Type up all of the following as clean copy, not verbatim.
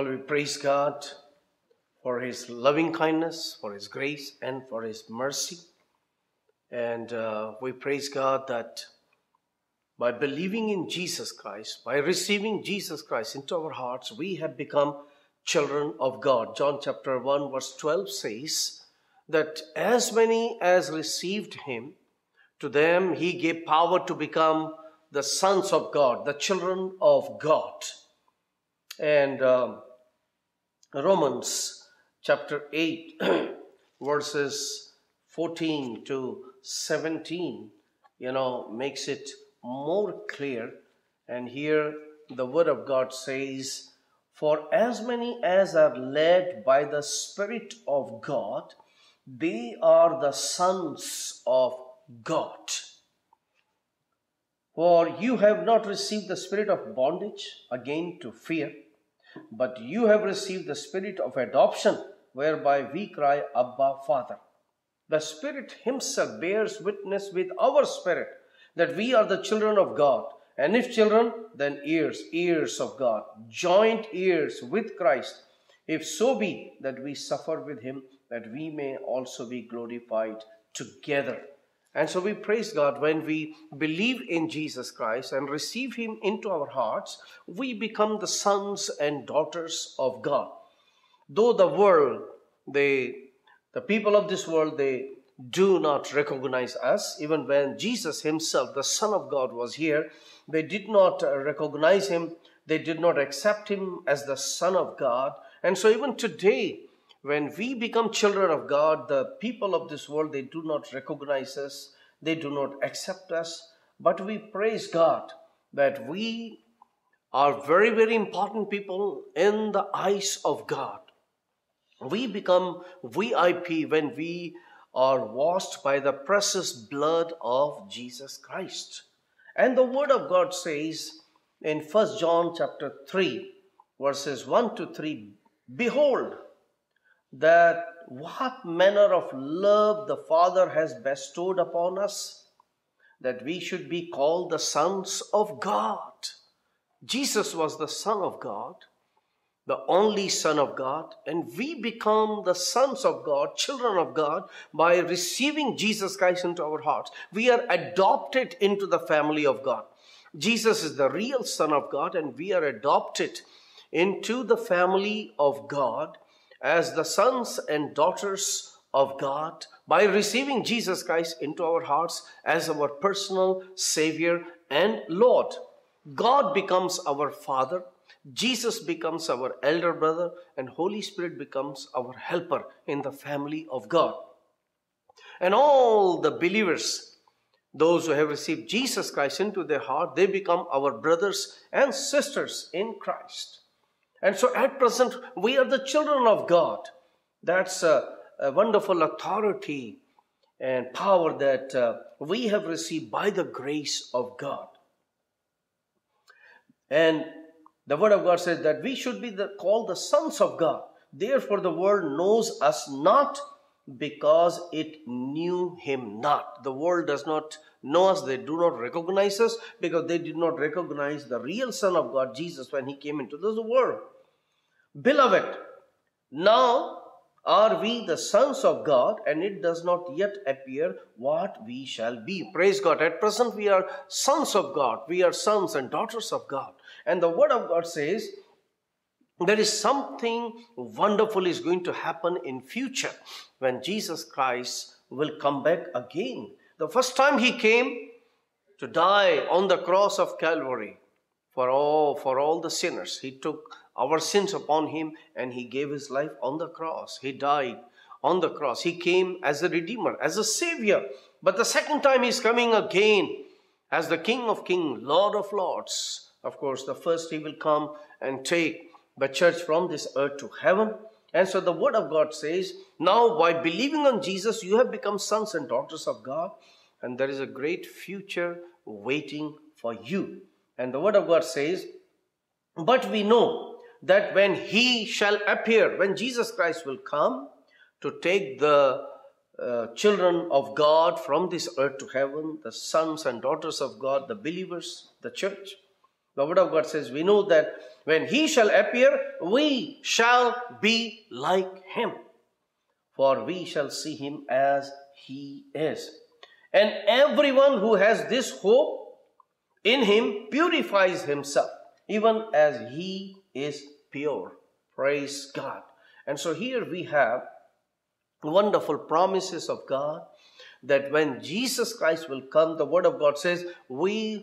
Well, we praise God for His loving kindness, for His grace, and for His mercy. And we praise God that by believing in Jesus Christ, by receiving Jesus Christ into our hearts, we have become children of God. John chapter 1 verse 12 says that as many as received Him, to them He gave power to become the sons of God, the children of God. And Romans chapter 8 verses 14 to 17, makes it more clear. And here the word of God says, "For as many as are led by the Spirit of God, they are the sons of God. For you have not received the spirit of bondage again to fear, but you have received the spirit of adoption, whereby we cry, Abba, Father." The Spirit Himself bears witness with our spirit that we are the children of God. And if children, then heirs, heirs of God, joint heirs with Christ, if so be that we suffer with Him, that we may also be glorified together. And so we praise God when we believe in Jesus Christ and receive Him into our hearts, we become the sons and daughters of God. Though the world, the people of this world, they do not recognize us. Even when Jesus Himself, the Son of God, was here, they did not recognize Him. They did not accept Him as the Son of God. And so even today, when we become children of God, the people of this world, they do not recognize us. They do not accept us. But we praise God that we are very, very important people in the eyes of God. We become VIP when we are washed by the precious blood of Jesus Christ. And the Word of God says in 1 John chapter 3, verses 1 to 3, "Behold, that what manner of love the Father has bestowed upon us, that we should be called the sons of God." Jesus was the Son of God, the only Son of God, and we become the sons of God, children of God, by receiving Jesus Christ into our hearts. We are adopted into the family of God. Jesus is the real Son of God, and we are adopted into the family of God as the sons and daughters of God by receiving Jesus Christ into our hearts as our personal Savior and Lord. God becomes our Father, Jesus becomes our elder brother, and Holy Spirit becomes our helper in the family of God. And all the believers, those who have received Jesus Christ into their heart, they become our brothers and sisters in Christ. And so at present, we are the children of God. That's a wonderful authority and power that we have received by the grace of God. And the Word of God says that we should be called the sons of God. Therefore, the world knows us not because it knew Him not. The world does not know us. They do not recognize us because they did not recognize the real Son of God, Jesus, when He came into this world. Beloved, now are we the sons of God, and it does not yet appear what we shall be. Praise God. At present, we are sons of God. We are sons and daughters of God. And the Word of God says there is something wonderful is going to happen in future when Jesus Christ will come back again. The first time He came to die on the cross of Calvary for all the sinners. He took our sins upon Him and He gave His life on the cross. He died on the cross. He came as a Redeemer, as a Savior. But the second time He's coming again as the King of Kings, Lord of Lords. Of course, the first He will come and take the church from this earth to heaven. And so the Word of God says, now by believing on Jesus, you have become sons and daughters of God. And there is a great future waiting for you. And the Word of God says, but we know that when He shall appear, when Jesus Christ will come to take the children of God from this earth to heaven, the sons and daughters of God, the believers, the church, The word of God says, we know that when he shall appear, we shall be like him. For we shall see him as he is. And everyone who has this hope in him purifies himself, even as he is pure. Praise God. And so here we have wonderful promises of God, that when Jesus Christ will come, the word of God says,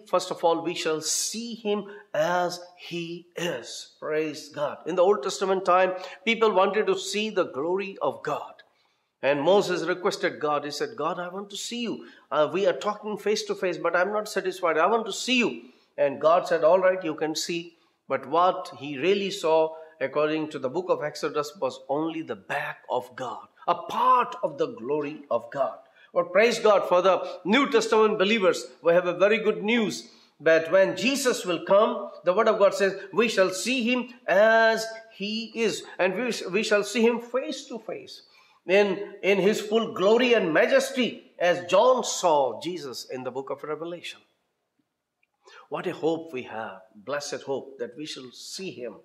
first of all, we shall see him as he is. Praise God. In the Old Testament time, people wanted to see the glory of God. And Moses requested God. He said, God, I want to see you. We are talking face to face, but I'm not satisfied. I want to see you. And God said, all right, you can see. But what he really saw, according to the book of Exodus, was only the back of God, a part of the glory of God. But praise God, for the New Testament believers, we have a very good news that when Jesus will come, the word of God says, we shall see him as he is. And we shall see him face to face in his full glory and majesty, as John saw Jesus in the book of Revelation. What a hope we have, blessed hope, that we shall see him.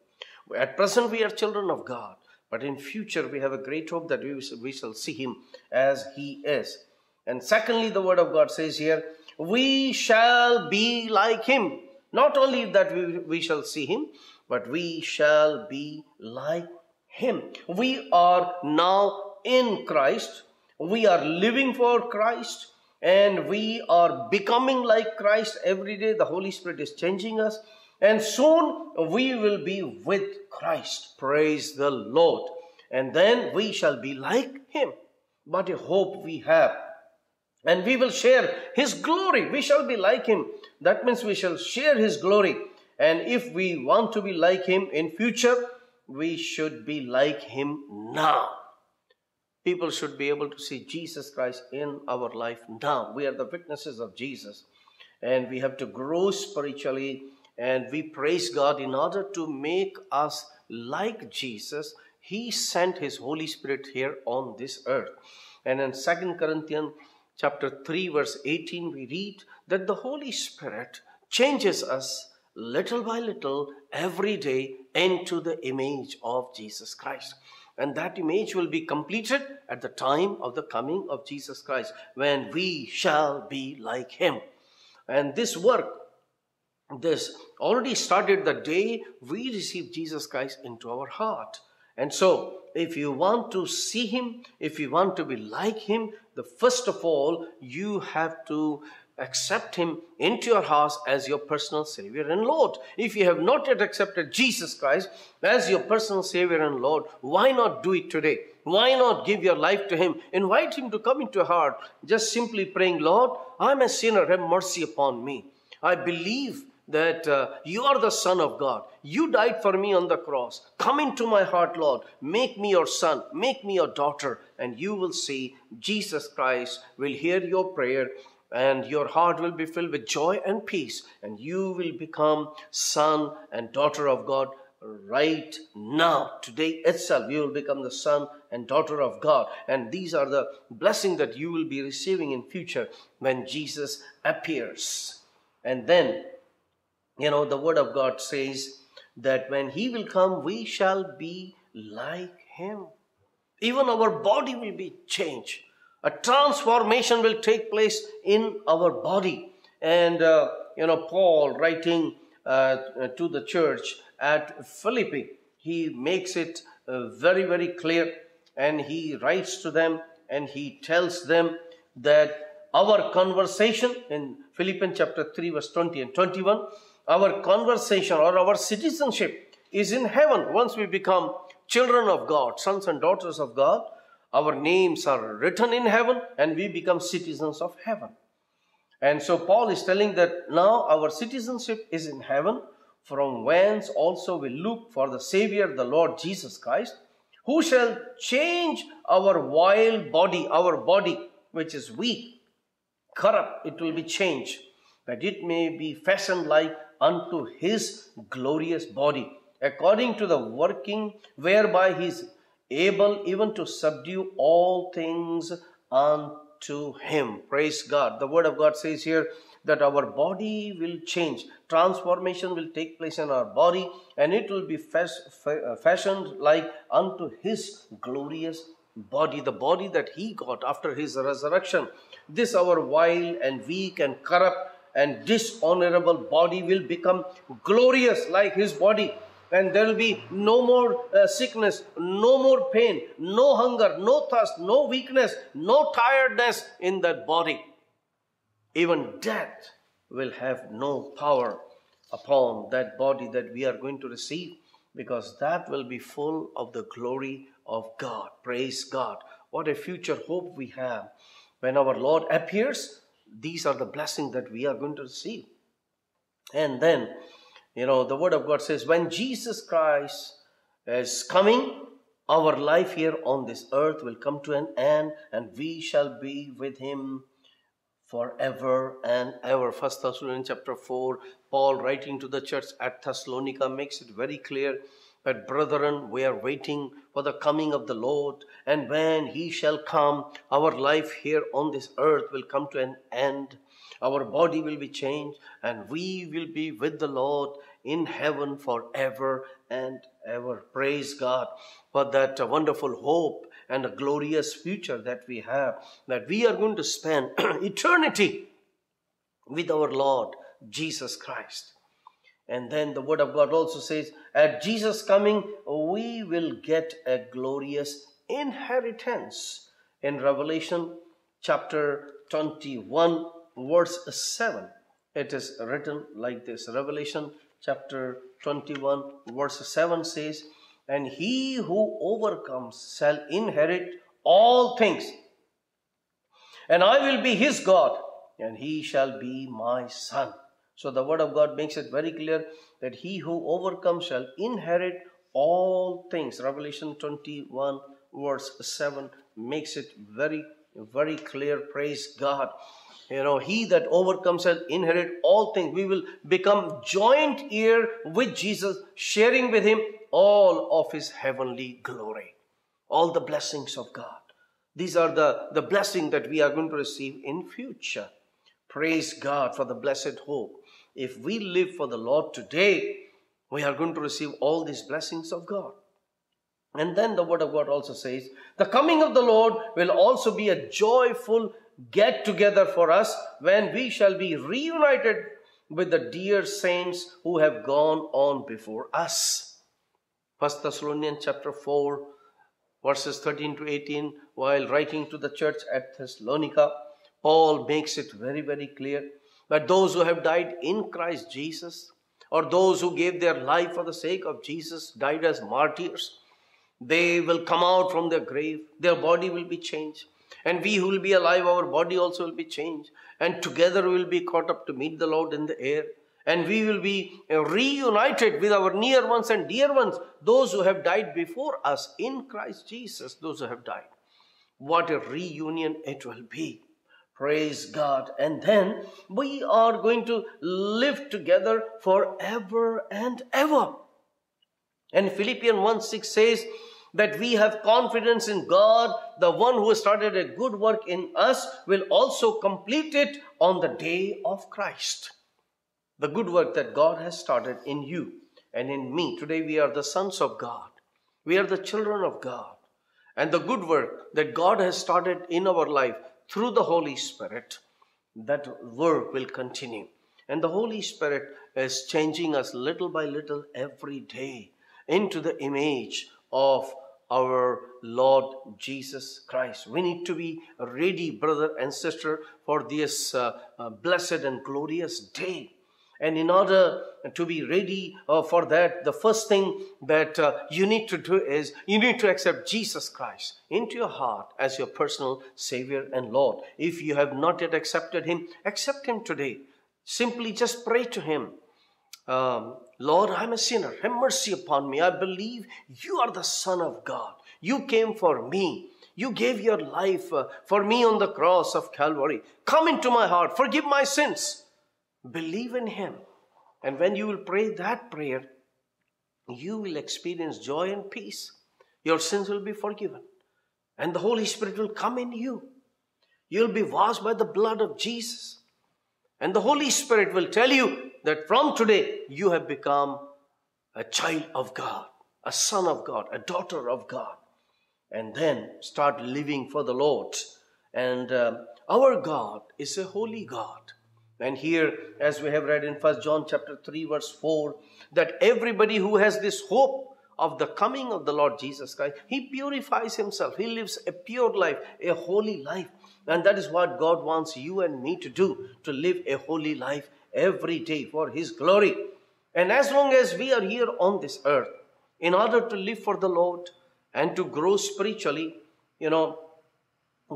At present we are children of God, but in future we have a great hope that we shall see him as he is. And secondly, the word of God says here, we shall be like him. Not only that we shall see him, but we shall be like him. We are now in Christ. We are living for Christ. And we are becoming like Christ every day. The Holy Spirit is changing us. And soon we will be with Christ. Praise the Lord. And then we shall be like him. What a hope we have. And we will share his glory. We shall be like him. That means we shall share his glory. And if we want to be like him in future, we should be like him now. People should be able to see Jesus Christ in our life now. We are the witnesses of Jesus. And we have to grow spiritually. And we praise God, in order to make us like Jesus, he sent his Holy Spirit here on this earth. And in 2 Corinthians chapter 3 verse 18, we read that the Holy Spirit changes us little by little every day into the image of Jesus Christ. And that image will be completed at the time of the coming of Jesus Christ, when we shall be like him. And this work, this already started the day we received Jesus Christ into our heart. And so, if you want to see him, if you want to be like him, first of all, you have to accept him into your heart as your personal Savior and Lord. If you have not yet accepted Jesus Christ as your personal Savior and Lord, why not do it today? Why not give your life to him? Invite him to come into your heart. Just simply praying, Lord, I'm a sinner, have mercy upon me. I believe that you are the Son of God. You died for me on the cross. Come into my heart, Lord. Make me your son. Make me your daughter. And you will see Jesus Christ will hear your prayer, and your heart will be filled with joy and peace. And you will become son and daughter of God right now. Today itself, you will become the son and daughter of God. And these are the blessings that you will be receiving in future when Jesus appears. And then, the word of God says that when he will come, we shall be like him. Even our body will be changed. A transformation will take place in our body. And, Paul writing to the church at Philippi, he makes it very, very clear. And he writes to them and he tells them that our conversation in Philippians chapter 3 verse 20 and 21, our conversation or our citizenship is in heaven. Once we become children of God, sons and daughters of God, our names are written in heaven and we become citizens of heaven. And so Paul is telling that now our citizenship is in heaven, from whence also we look for the Savior, the Lord Jesus Christ, who shall change our vile body, our body which is weak, corrupt, it will be changed, that it may be fashioned like unto his glorious body, according to the working whereby he is able even to subdue all things unto him. Praise God. The word of God says here that our body will change. Transformation will take place in our body, and it will be fashioned like unto His glorious body, the body that He got after His resurrection. This our vile and weak and corrupt and dishonorable body will become glorious like His body. And there will be no more sickness, no more pain, no hunger, no thirst, no weakness, no tiredness in that body. Even death will have no power upon that body that we are going to receive, because that will be full of the glory of God. Praise God. What a future hope we have. When our Lord appears, these are the blessings that we are going to receive. And then, the Word of God says, when Jesus Christ is coming, our life here on this earth will come to an end, and we shall be with Him forever and ever. 1 Thessalonians chapter 4, Paul writing to the church at Thessalonica makes it very clear that, brethren, we are waiting for the coming of the Lord, and when He shall come, our life here on this earth will come to an end. Our body will be changed, and we will be with the Lord in heaven forever and ever. Praise God for that wonderful hope and a glorious future that we have, that we are going to spend eternity with our Lord Jesus Christ. And then the Word of God also says, at Jesus' coming, we will get a glorious inheritance. In Revelation chapter 21, verse 7, it is written like this. Revelation chapter 21, verse 7 says, and he who overcomes shall inherit all things, and I will be his God, and he shall be my son. So the Word of God makes it very clear that he who overcomes shall inherit all things. Revelation 21 verse 7 makes it very, very clear. Praise God. He that overcomes shall inherit all things. We will become joint heir with Jesus, sharing with Him all of His heavenly glory, all the blessings of God. These are the blessings that we are going to receive in future. Praise God for the blessed hope. If we live for the Lord today, we are going to receive all these blessings of God. And then the Word of God also says, the coming of the Lord will also be a joyful get together for us, when we shall be reunited with the dear saints who have gone on before us. 1 Thessalonians chapter 4, verses 13 to 18, while writing to the church at Thessalonica, Paul makes it very, very clear that those who have died in Christ Jesus, or those who gave their life for the sake of Jesus, died as martyrs, they will come out from their grave, their body will be changed. And we who will be alive, our body also will be changed. And together we will be caught up to meet the Lord in the air. And we will be reunited with our near ones and dear ones, those who have died before us in Christ Jesus, those who have died. What a reunion it will be. Praise God. And then we are going to live together forever and ever. And Philippians 1:6 says that we have confidence in God. The one who started a good work in us will also complete it on the day of Christ. The good work that God has started in you and in me. Today we are the sons of God. We are the children of God. And the good work that God has started in our life through the Holy Spirit, that work will continue. And the Holy Spirit is changing us little by little every day into the image of our Lord Jesus Christ. We need to be ready, brother and sister, for this blessed and glorious day. And in order to be ready for that, the first thing that you need to do is you need to accept Jesus Christ into your heart as your personal Savior and Lord. If you have not yet accepted Him, accept Him today. Simply just pray to Him. Lord, I'm a sinner. Have mercy upon me. I believe you are the Son of God. You came for me. You gave your life for me on the cross of Calvary. Come into my heart. Forgive my sins. Believe in Him. And when you will pray that prayer, you will experience joy and peace. Your sins will be forgiven. And the Holy Spirit will come in you. You'll be washed by the blood of Jesus. And the Holy Spirit will tell you that from today you have become a child of God, a son of God, a daughter of God. And then start living for the Lord. And our God is a holy God. And here, as we have read in 1 John chapter 3 verse 4, that everybody who has this hope of the coming of the Lord Jesus Christ, he purifies himself. He lives a pure life, a holy life. And that is what God wants you and me to do, to live a holy life every day for His glory. And as long as we are here on this earth, in order to live for the Lord and to grow spiritually,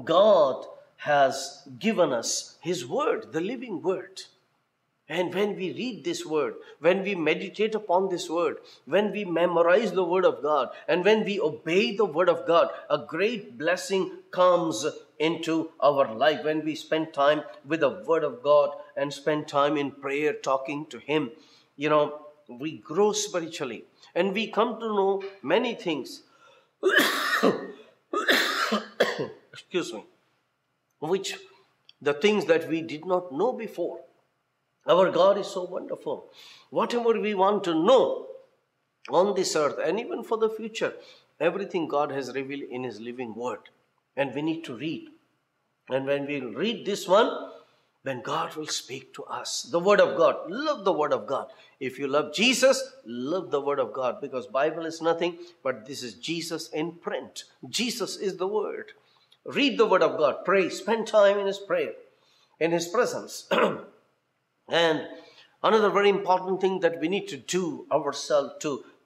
God has given us His word, the living word. And when we read this word, when we meditate upon this word, when we memorize the word of God, and when we obey the word of God, a great blessing comes into our life. When we spend time with the word of God and spend time in prayer, talking to Him, we grow spiritually and we come to know many things. Excuse me. Which the things that we did not know before. Our God is so wonderful. Whatever we want to know on this earth and even for the future, everything God has revealed in His living word. And we need to read. And when we read this one, then God will speak to us. The word of God. Love the word of God. If you love Jesus, love the word of God. Because Bible is nothing but this is Jesus in print. Jesus is the word. Read the word of God. Pray. Spend time in His prayer. In His presence. And another very important thing that we need to do ourselves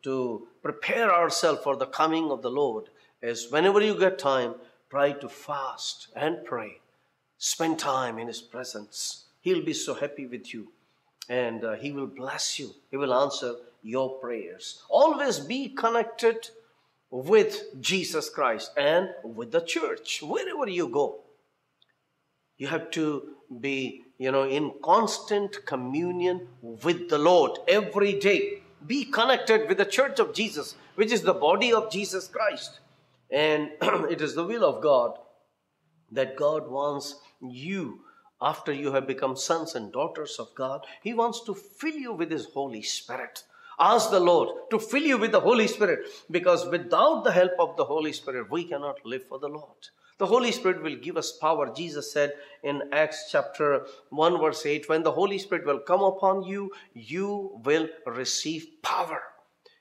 to prepare ourselves for the coming of the Lord is whenever you get time, try to fast and pray. Spend time in His presence. He'll be so happy with you. And He will bless you. He will answer your prayers. Always be connected with Jesus Christ and with the church. Wherever you go, you have to be in constant communion with the Lord every day. Be connected with the church of Jesus, which is the body of Jesus Christ. And it is the will of God that God wants you, after you have become sons and daughters of God, He wants to fill you with His Holy Spirit. Ask the Lord to fill you with the Holy Spirit, because without the help of the Holy Spirit, we cannot live for the Lord. The Holy Spirit will give us power. Jesus said in Acts chapter 1 verse 8, when the Holy Spirit will come upon you, you will receive power.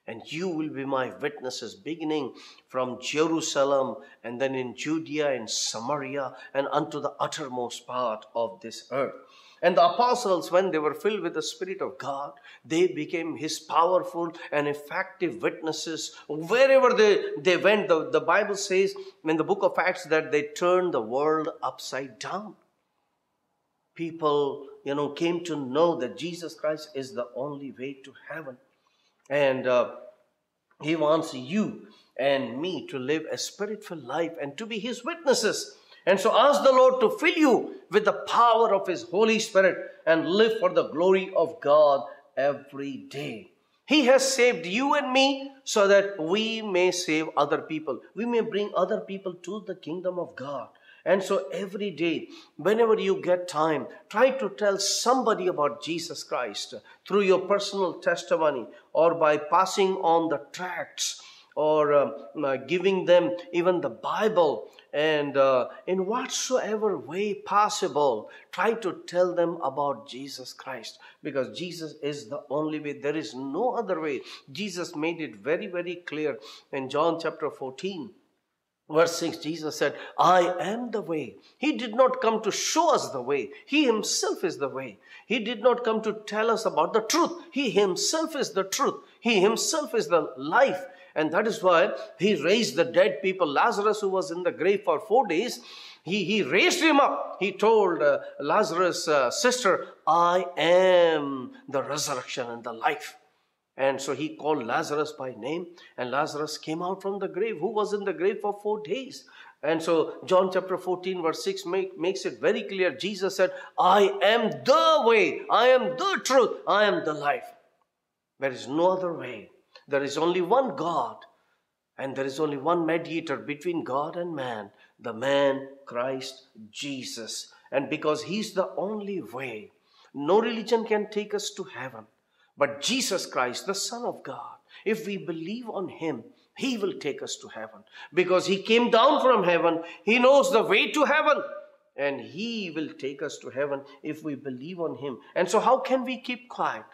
And you will be my witnesses, beginning from Jerusalem and then in Judea and Samaria and unto the uttermost part of this earth. And the apostles, when they were filled with the Spirit of God, they became His powerful and effective witnesses. Wherever they went, the Bible says in the book of Acts that they turned the world upside down. People, came to know that Jesus Christ is the only way to heaven. And He wants you and me to live a spirit-filled life and to be His witnesses. And so ask the Lord to fill you with the power of His Holy Spirit and live for the glory of God every day. He has saved you and me so that we may save other people. We may bring other people to the kingdom of God. And so every day, whenever you get time, try to tell somebody about Jesus Christ through your personal testimony or by passing on the tracts or giving them even the Bible. And in whatsoever way possible, try to tell them about Jesus Christ, because Jesus is the only way. There is no other way. Jesus made it very, very clear in John chapter 14. Verse 6, Jesus said, I am the way. He did not come to show us the way. He Himself is the way. He did not come to tell us about the truth. He Himself is the truth. He Himself is the life. And that is why He raised the dead people. Lazarus, who was in the grave for 4 days, he raised him up. He told Lazarus' sister, I am the resurrection and the life. And so He called Lazarus by name, and Lazarus came out from the grave, who was in the grave for 4 days. And so John chapter 14 verse 6 makes it very clear. Jesus said, I am the way, I am the truth, I am the life. There is no other way. There is only one God, and there is only one mediator between God and man, the man Christ Jesus. And because He's the only way, No religion can take us to heaven. But Jesus Christ, the Son of God, if we believe on Him, He will take us to heaven. Because He came down from heaven. He knows the way to heaven. And He will take us to heaven if we believe on Him. And so how can we keep quiet?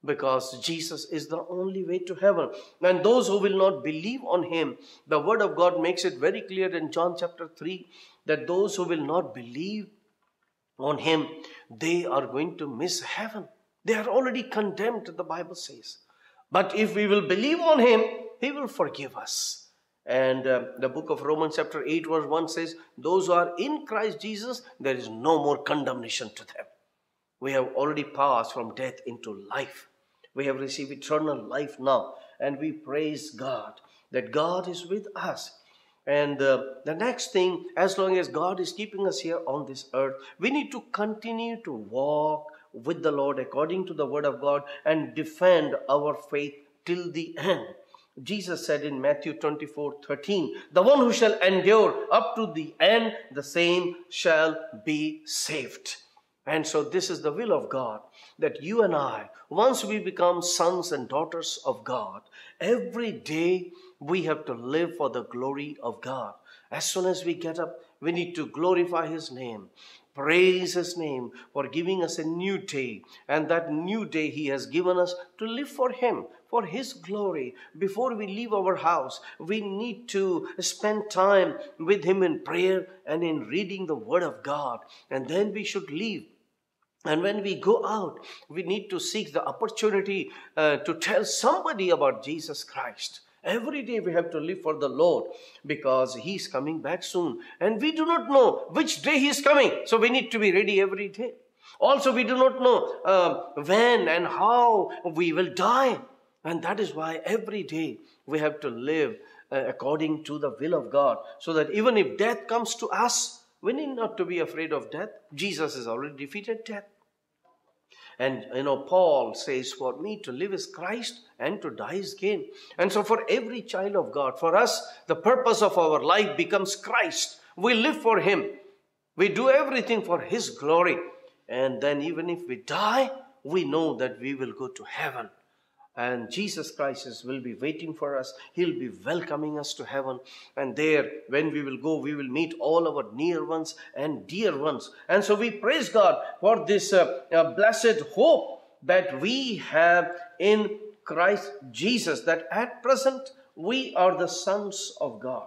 Because Jesus is the only way to heaven. And those who will not believe on Him, the Word of God makes it very clear in John chapter 3, that those who will not believe on Him, they are going to miss heaven. They are already condemned, the Bible says. But if we will believe on Him, He will forgive us. And the book of Romans chapter 8 verse 1 says, those who are in Christ Jesus, there is no more condemnation to them. We have already passed from death into life. We have received eternal life now. And we praise God that God is with us. And the next thing, as long as God is keeping us here on this earth, we need to continue to walk with the Lord according to the Word of God and defend our faith till the end. Jesus said in Matthew 24:13, the one who shall endure up to the end, the same shall be saved. And so this is the will of God, that you and I, once we become sons and daughters of God, every day we have to live for the glory of God. As soon as we get up, we need to glorify His name, praise His name for giving us a new day. And that new day He has given us to live for Him, for His glory. Before we leave our house, we need to spend time with Him in prayer and in reading the Word of God. And then we should leave. And when we go out, we need to seek the opportunity to tell somebody about Jesus Christ. Every day we have to live for the Lord because He's coming back soon. And we do not know which day He is coming. So we need to be ready every day. Also, we do not know when and how we will die. And that is why every day we have to live according to the will of God. So that even if death comes to us, we need not to be afraid of death. Jesus has already defeated death. And Paul says, for me to live is Christ and to die is gain. And so for every child of God, for us, the purpose of our life becomes Christ. We live for Him. We do everything for His glory. And then even if we die, we know that we will go to heaven. And Jesus Christ will be waiting for us. He'll be welcoming us to heaven. And there, when we will go, we will meet all our near ones and dear ones. And so we praise God for this blessed hope that we have in Christ Jesus. That at present, we are the sons of God.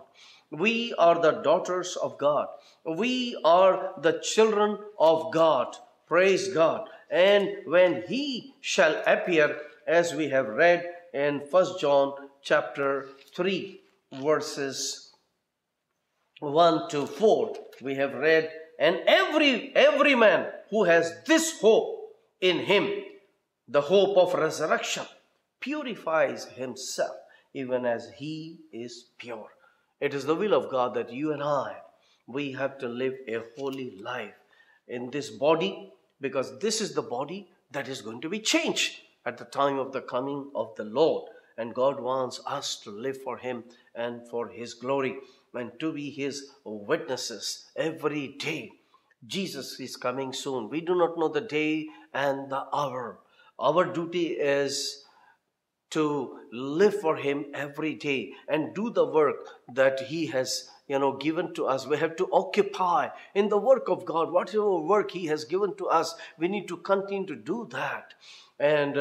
We are the daughters of God. We are the children of God. Praise God. And when He shall appear, as we have read in 1 John chapter 3, verses 1 to 4, we have read, and every man who has this hope in Him, the hope of resurrection, purifies himself even as He is pure. It is the will of God that you and I, we have to live a holy life in this body, because this is the body that is going to be changed at the time of the coming of the Lord. And God wants us to live for Him and for His glory and to be His witnesses every day. Jesus is coming soon. We do not know the day and the hour. Our duty is to live for Him every day and do the work that He has given to us. We have to occupy in the work of God. Whatever work He has given to us, we need to continue to do that. And,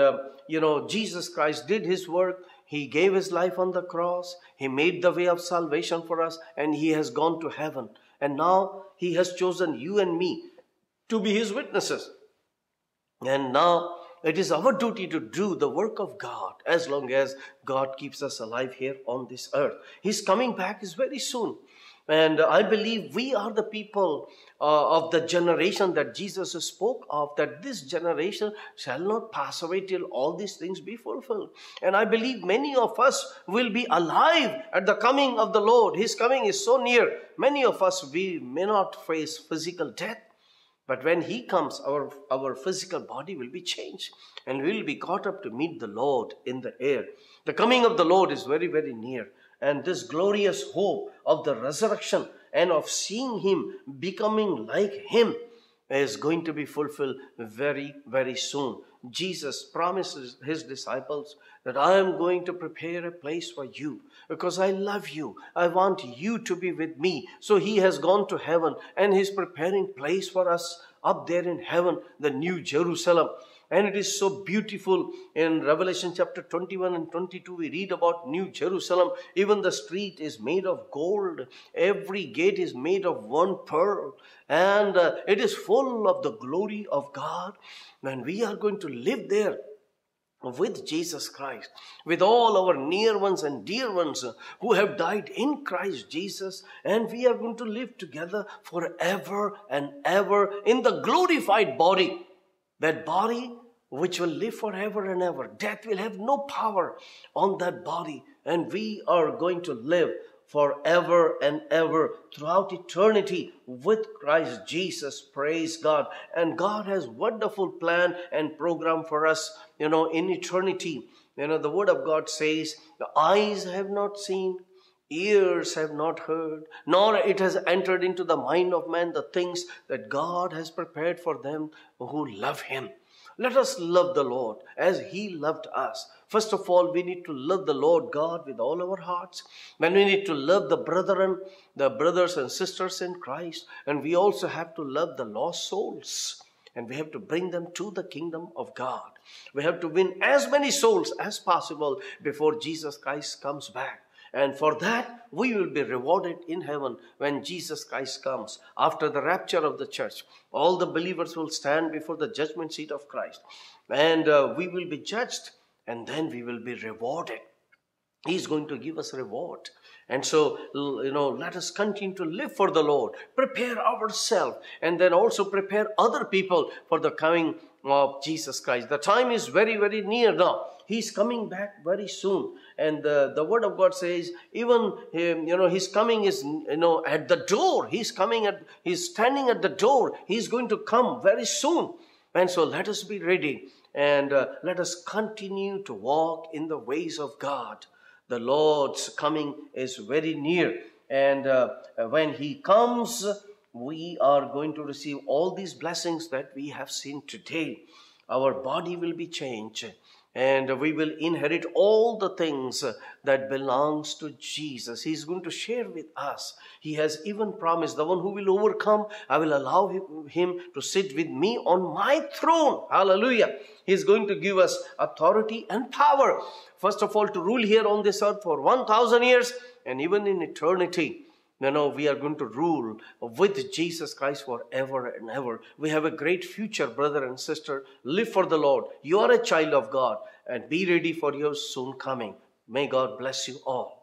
Jesus Christ did His work. He gave His life on the cross. He made the way of salvation for us, and He has gone to heaven. And now He has chosen you and me to be His witnesses. And now it is our duty to do the work of God as long as God keeps us alive here on this earth. His coming back is very soon. And I believe we are the people of the generation that Jesus spoke of, that this generation shall not pass away till all these things be fulfilled. And I believe many of us will be alive at the coming of the Lord. His coming is so near. Many of us, we may not face physical death. But when He comes, our physical body will be changed. And we will be caught up to meet the Lord in the air. The coming of the Lord is very, very near. And this glorious hope of the resurrection and of seeing Him, becoming like Him, is going to be fulfilled very, very soon. Jesus promises his disciples that I am going to prepare a place for you because I love you. I want you to be with me. So he has gone to heaven and he's preparing place for us up there in heaven, the New Jerusalem. And it is so beautiful. In Revelation chapter 21 and 22, we read about New Jerusalem. Even the street is made of gold. Every gate is made of one pearl. And it is full of the glory of God. And we are going to live there with Jesus Christ, with all our near ones and dear ones who have died in Christ Jesus. And we are going to live together forever and ever in the glorified body. That body which will live forever and ever. Death will have no power on that body. And we are going to live forever and ever throughout eternity with Christ Jesus. Praise God. And God has wonderful plan and program for us, in eternity. The word of God says, the eyes have not seen, ears have not heard, nor it has entered into the mind of man the things that God has prepared for them who love him. Let us love the Lord as he loved us. First of all, we need to love the Lord God with all our hearts. Then we need to love the brothers and sisters in Christ. And we also have to love the lost souls. And we have to bring them to the kingdom of God. We have to win as many souls as possible before Jesus Christ comes back. And for that, we will be rewarded in heaven when Jesus Christ comes. After the rapture of the church, all the believers will stand before the judgment seat of Christ. And we will be judged, and then we will be rewarded. He's going to give us reward. And so, let us continue to live for the Lord. Prepare ourselves, and then also prepare other people for the coming of Jesus Christ. The time is very, very near now. He's coming back very soon. And the word of God says, even, his coming is, at the door. He's standing at the door. He's going to come very soon. And so let us be ready. And let us continue to walk in the ways of God. The Lord's coming is very near. And when he comes, we are going to receive all these blessings that we have seen today. Our body will be changed. And we will inherit all the things that belongs to Jesus. He's going to share with us. He has even promised, the one who will overcome, I will allow him to sit with me on my throne. Hallelujah. He's going to give us authority and power. First of all, to rule here on this earth for 1,000 years. And even in eternity, we are going to rule with Jesus Christ forever and ever. We have a great future, brother and sister. Live for the Lord. You are a child of God, and be ready for your soon coming. May God bless you all.